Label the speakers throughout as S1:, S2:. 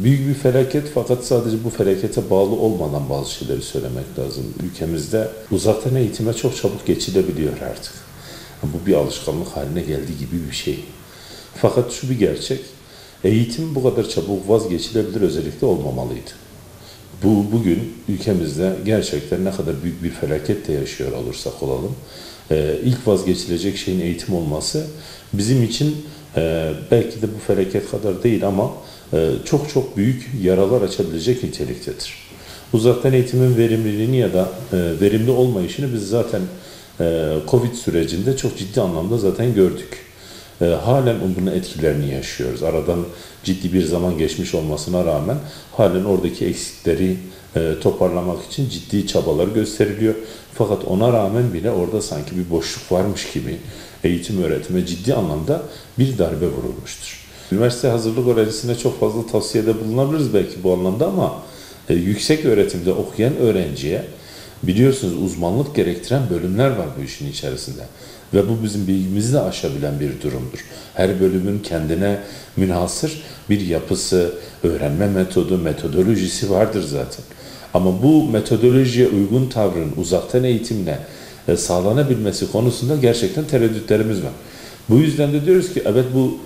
S1: büyük bir felaket, fakat sadece bu felakete bağlı olmadan bazı şeyleri söylemek lazım. Ülkemizde uzaktan eğitime çok çabuk geçilebiliyor artık. Bu bir alışkanlık haline geldiği gibi bir şey. Fakat şu bir gerçek, eğitim bu kadar çabuk vazgeçilebilir özellikle olmamalıydı. Bugün ülkemizde gerçekten ne kadar büyük bir felaket de yaşıyor olursak olalım, ilk vazgeçilecek şeyin eğitim olması bizim için belki de bu felaket kadar değil ama çok çok büyük yaralar açabilecek niteliktedir. Uzaktan eğitimin verimliliğini ya da verimli olmayışını biz zaten Covid sürecinde çok ciddi anlamda zaten gördük. Halen bunun etkilerini yaşıyoruz. Aradan ciddi bir zaman geçmiş olmasına rağmen halen oradaki eksikleri toparlamak için ciddi çabalar gösteriliyor. Fakat ona rağmen bile orada sanki bir boşluk varmış gibi eğitim öğretime ciddi anlamda bir darbe vurulmuştur. Üniversite hazırlık öğrencisine çok fazla tavsiyede bulunabiliriz belki bu anlamda ama yüksek öğretimde okuyan öğrenciye biliyorsunuz uzmanlık gerektiren bölümler var bu işin içerisinde. Ve bu bizim bilgimizi de aşabilen bir durumdur. Her bölümün kendine münhasır bir yapısı, öğrenme metodu, metodolojisi vardır zaten. Ama bu metodolojiye uygun tavrın uzaktan eğitimle sağlanabilmesi konusunda gerçekten tereddütlerimiz var. Bu yüzden de diyoruz ki evet bu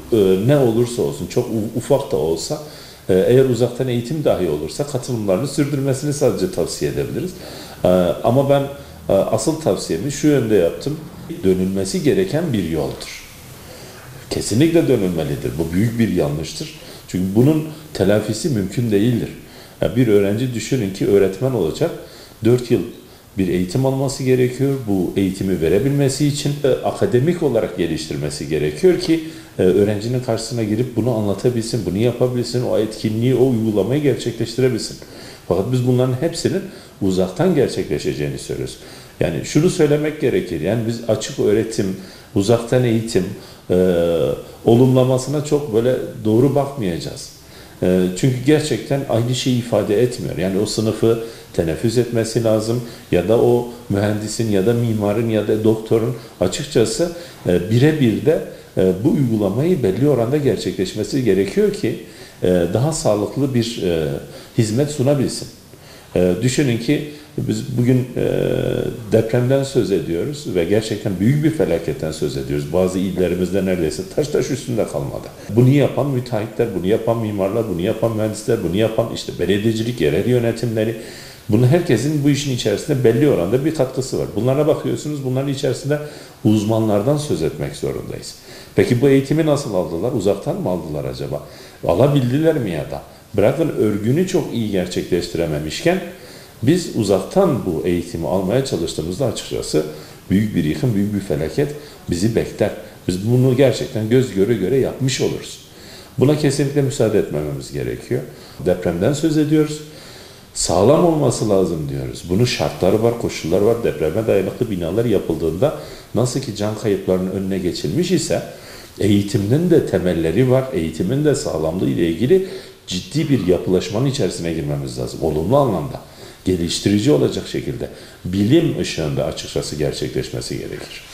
S1: ne olursa olsun, çok ufak da olsa eğer uzaktan eğitim dahi olursa katılımlarını sürdürmesini sadece tavsiye edebiliriz. Ama ben asıl tavsiyemi şu yönde yaptım. Dönülmesi gereken bir yoldur. Kesinlikle dönülmelidir. Bu büyük bir yanlıştır. Çünkü bunun telafisi mümkün değildir. Yani bir öğrenci düşünün ki öğretmen olacak. 4 yıl bir eğitim alması gerekiyor. Bu eğitimi verebilmesi için akademik olarak geliştirmesi gerekiyor ki öğrencinin karşısına girip bunu anlatabilsin, bunu yapabilsin, o etkinliği, o uygulamayı gerçekleştirebilsin. Fakat biz bunların hepsinin uzaktan gerçekleşeceğini söylüyoruz. Yani şunu söylemek gerekir, yani biz açık öğretim, uzaktan eğitim olumlamasına çok böyle doğru bakmayacağız. Çünkü gerçekten aynı şeyi ifade etmiyor. Yani o sınıfı teneffüs etmesi lazım ya da o mühendisin ya da mimarın ya da doktorun açıkçası birebir de bu uygulamayı belli oranda gerçekleşmesi gerekiyor ki daha sağlıklı bir hizmet sunabilsin. Düşünün ki biz bugün depremden söz ediyoruz ve gerçekten büyük bir felaketten söz ediyoruz. Bazı illerimizde neredeyse taş üstünde kalmadı. Bunu yapan müteahhitler, bunu yapan mimarlar, bunu yapan mühendisler, bunu yapan işte belediyecilik, yerel yönetimleri, bunun herkesin bu işin içerisinde belli oranda bir katkısı var. Bunlara bakıyorsunuz, bunların içerisinde uzmanlardan söz etmek zorundayız. Peki bu eğitimi nasıl aldılar? Uzaktan mı aldılar acaba? Alabildiler mi ya da? Bırakın örgünü çok iyi gerçekleştirememişken biz uzaktan bu eğitimi almaya çalıştığımızda açıkçası büyük bir yıkım, büyük bir felaket bizi bekler. Biz bunu gerçekten göz göre göre yapmış oluruz. Buna kesinlikle müsaade etmememiz gerekiyor. Depremden söz ediyoruz. Sağlam olması lazım diyoruz. Bunun şartları var, koşulları var. Depreme dayanıklı binalar yapıldığında nasıl ki can kayıplarının önüne geçilmiş ise eğitimin de temelleri var. Eğitimin de sağlamlığı ile ilgili ciddi bir yapılaşmanın içerisine girmemiz lazım. Olumlu anlamda. Geliştirici olacak şekilde bilim ışığında açıkçası gerçekleşmesi gerekir.